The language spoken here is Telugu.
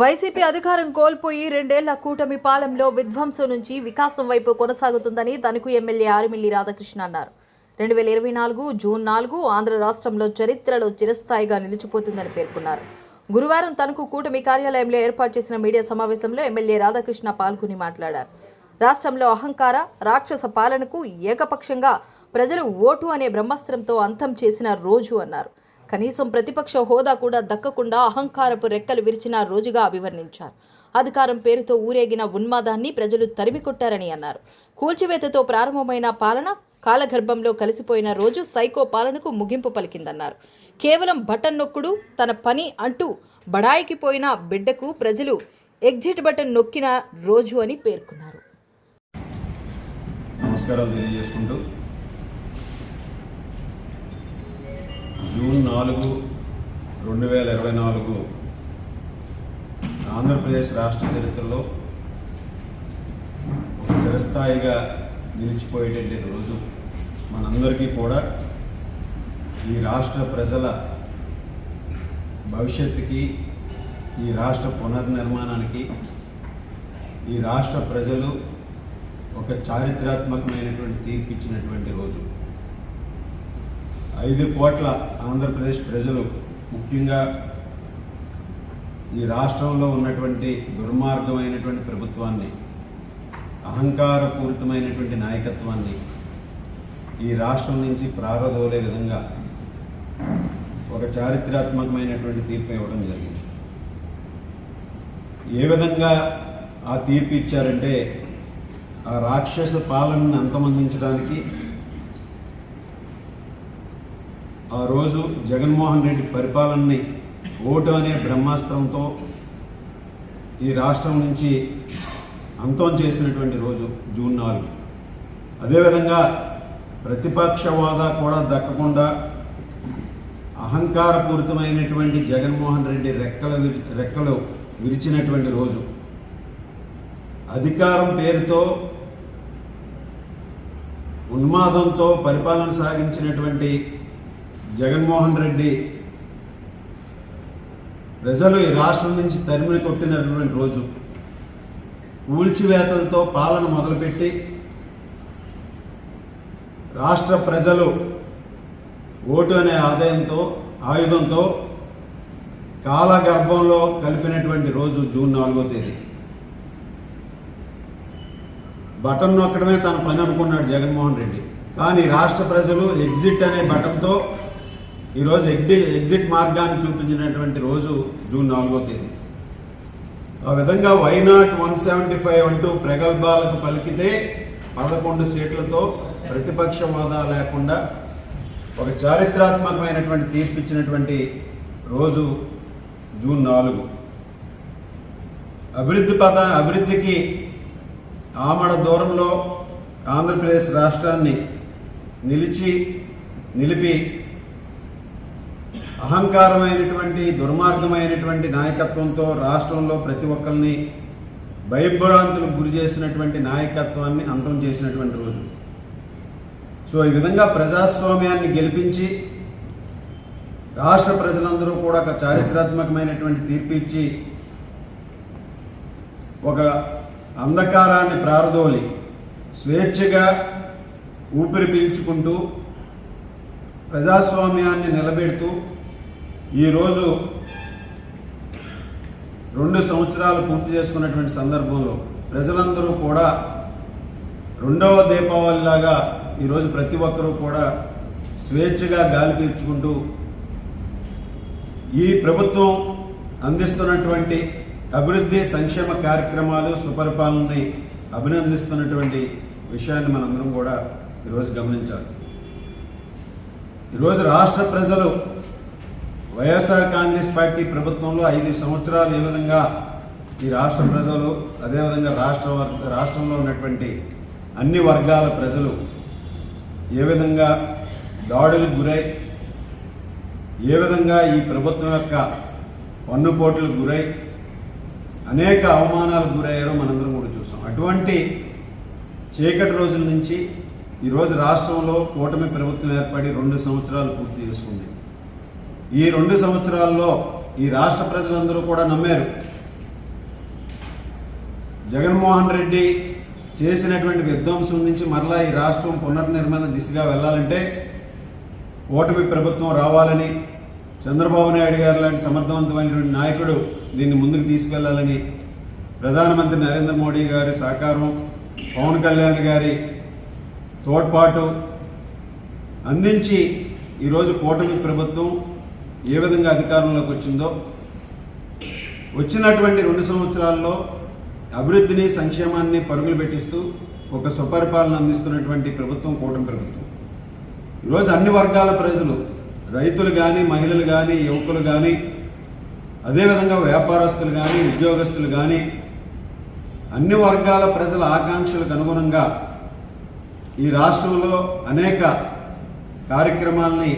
వైసీపీ అధికారం కోల్పోయి 2 ఏళ్ల కూటమి పాలనలో విధ్వంసం నుంచి వికాసం వైపు కొనసాగుతుందని తణుకు ఎమ్మెల్యే ఆరిమిల్లి రాధాకృష్ణ అన్నారు. 2024 జూన్ 4 ఆంధ్ర రాష్ట్రంలో చరిత్రలో చిరస్థాయిగా నిలిచిపోతుందని పేర్కొన్నారు. గురువారం తణుకు కూటమి కార్యాలయంలో ఏర్పాటు చేసిన మీడియా సమావేశంలో ఎమ్మెల్యే రాధాకృష్ణ పాల్గొని మాట్లాడారు. రాష్ట్రంలో అహంకార రాక్షస పాలనకు ఏకపక్షంగా ప్రజలు ఓటు అనే బ్రహ్మాస్త్రంతో అంతం చేసిన రోజు అన్నారు. కనీసం ప్రతిపక్ష హోదా కూడా దక్కకుండా అహంకారపు రెక్కలు విరిచిన రోజుగా అభివర్ణించారు. అధికారం పేరుతో ఊరేగిన ఉన్మాదాన్ని ప్రజలు తరిమికొట్టారని అన్నారు. కూల్చివేతతో ప్రారంభమైన పాలన కాలగర్భంలో కలిసిపోయిన రోజు సైకో పాలనకు ముగింపు పలికిందన్నారు. కేవలం బటన్ నొక్కుడు తన పని అంటూ బడాయికి పోయిన బిడ్డకు ప్రజలు ఎగ్జిట్ బటన్ నొక్కిన రోజు అని పేర్కొన్నారు. నమస్కారాలు తెలియజేసుకుంటూ జూన్ 4, 2024 ఆంధ్రప్రదేశ్ రాష్ట్ర చరిత్రలో ఒక చిరస్థాయిగా నిలిచిపోయేటువంటి రోజు. మనందరికీ కూడా ఈ రాష్ట్ర ప్రజల భవిష్యత్తుకి, ఈ రాష్ట్ర పునర్నిర్మాణానికి ఈ రాష్ట్ర ప్రజలు ఒక చారిత్రాత్మకమైనటువంటి తీర్పు ఇచ్చినటువంటి రోజు. 5 కోట్ల ఆంధ్రప్రదేశ్ ప్రజలు, ముఖ్యంగా ఈ రాష్ట్రంలో ఉన్నటువంటి దుర్మార్గమైనటువంటి ప్రభుత్వాన్ని, అహంకారపూరితమైనటువంటి నాయకత్వాన్ని ఈ రాష్ట్రం నుంచి ప్రారదోలే విధంగా ఒక చారిత్రాత్మకమైనటువంటి తీర్పు ఇవ్వడం జరిగింది. ఏ విధంగా ఆ తీర్పు ఇచ్చారంటే, ఆ రాక్షస పాలనను అంతమొందించడానికి ఆ రోజు జగన్మోహన్ రెడ్డి పరిపాలనని ఓటు అనే బ్రహ్మాస్త్రంతో ఈ రాష్ట్రం నుంచి అంతం చేసినటువంటి రోజు జూన్ 4. అదేవిధంగా ప్రతిపక్ష హోదా కూడా దక్కకుండా అహంకారపూరితమైనటువంటి జగన్మోహన్ రెడ్డి రెక్కలు విరిచినటువంటి రోజు. అధికారం పేరుతో ఉన్మాదంతో పరిపాలన సాగించినటువంటి జగన్మోహన్ రెడ్డి ప్రజలు ఈ రాష్ట్రం నుంచి తరిమి కొట్టినటువంటి రోజు. కూల్చివేతలతో పాలన మొదలుపెట్టి రాష్ట్ర ప్రజలు ఓటు అనే ఆయుధంతో కాలగర్భంలో కలిపినటువంటి రోజు జూన్ 4వ తేదీ. బటన్ నొక్కడమే తన పని అనుకున్నాడు జగన్మోహన్ రెడ్డి. కానీ రాష్ట్ర ప్రజలు ఎగ్జిట్ అనే బటన్తో ఈరోజు ఎగ్జిట్ మార్గాన్ని చూపించినటువంటి రోజు జూన్ 4వ తేదీ. ఆ విధంగా వైనాట్ 175 అంటూ ప్రగల్భాలకు పలికితే 11 సీట్లతో ప్రతిపక్ష హోదా లేకుండా ఒక చారిత్రాత్మకమైనటువంటి తీర్పు ఇచ్చినటువంటి రోజు జూన్ 4. అభివృద్ధికి ఆమడ దూరంలో ఆంధ్రప్రదేశ్ రాష్ట్రాన్ని నిలిపి అహంకారమైనటువంటి దుర్మార్గమైనటువంటి నాయకత్వంతో రాష్ట్రంలో ప్రతి ఒక్కరిని భయభ్రాంతులకు గురి చేసినటువంటి నాయకత్వాన్ని అంతం చేసినటువంటి రోజు. సో ఈ విధంగా ప్రజాస్వామ్యాన్ని గెలిపించి రాష్ట్ర ప్రజలందరూ కూడా ఒక చారిత్రాత్మకమైనటువంటి తీర్పు ఇచ్చి ఒక అంధకారాన్ని ప్రారదోలి స్వేచ్ఛగా ఊపిరి పీల్చుకుంటూ ప్రజాస్వామ్యాన్ని నిలబెడుతూ ఈరోజు 2 సంవత్సరాలు పూర్తి చేసుకున్నటువంటి సందర్భంలో ప్రజలందరూ కూడా 2వ దీపావళిలాగా ఈరోజు ప్రతి ఒక్కరూ కూడా స్వేచ్ఛగా గాలి పీల్చుకుంటూ ఈ ప్రభుత్వం అందిస్తున్నటువంటి అభివృద్ధి సంక్షేమ కార్యక్రమాలు సుపరిపాలనని అభినందిస్తున్నటువంటి విషయాన్ని మనందరం కూడా ఈరోజు గమనించాలి. ఈరోజు రాష్ట్ర ప్రజలు వైఎస్ఆర్ కాంగ్రెస్ పార్టీ ప్రభుత్వంలో 5 సంవత్సరాలు ఏ విధంగా ఈ రాష్ట్ర ప్రజలు, అదేవిధంగా రాష్ట్రంలో ఉన్నటువంటి అన్ని వర్గాల ప్రజలు ఏ విధంగా దాడులకు గురై, ఏ విధంగా ఈ ప్రభుత్వం యొక్క పన్నుపోట్లకు గురై అనేక అవమానాలకు గురయ్యారో మనందరం కూడా చూస్తాం. అటువంటి చీకటి రోజుల నుంచి ఈరోజు రాష్ట్రంలో కూటమి ప్రభుత్వం ఏర్పడి 2 సంవత్సరాలు పూర్తి చేసుకుంది. ఈ 2 సంవత్సరాల్లో ఈ రాష్ట్ర ప్రజలందరూ కూడా నమ్మారు జగన్మోహన్ రెడ్డి చేసినటువంటి విధ్వంసం నుంచి మరలా ఈ రాష్ట్రం పునర్నిర్మాణ దిశగా వెళ్ళాలంటే ఓటమి ప్రభుత్వం రావాలని, చంద్రబాబు నాయుడు గారు లాంటి సమర్థవంతమైనటువంటి నాయకుడు దీన్ని ముందుకు తీసుకెళ్లాలని, ప్రధానమంత్రి నరేంద్ర మోడీ గారి సహకారం, పవన్ కళ్యాణ్ గారి తోడ్పాటు అందించి ఈరోజు కూటమి ప్రభుత్వం ఏ విధంగా అధికారంలోకి వచ్చిందో, వచ్చినటువంటి 2 సంవత్సరాల్లో అభివృద్ధిని, సంక్షేమాన్ని పరుగులు పెట్టిస్తూ ఒక సుపరిపాలన అందిస్తున్నటువంటి ప్రభుత్వం కూటమి ప్రభుత్వం. ఈరోజు అన్ని వర్గాల ప్రజలు, రైతులు కానీ, మహిళలు కానీ, యువకులు కానీ, అదేవిధంగా వ్యాపారస్తులు కానీ, ఉద్యోగస్తులు కానీ, అన్ని వర్గాల ప్రజల ఆకాంక్షలకు అనుగుణంగా ఈ రాష్ట్రంలో అనేక కార్యక్రమాలని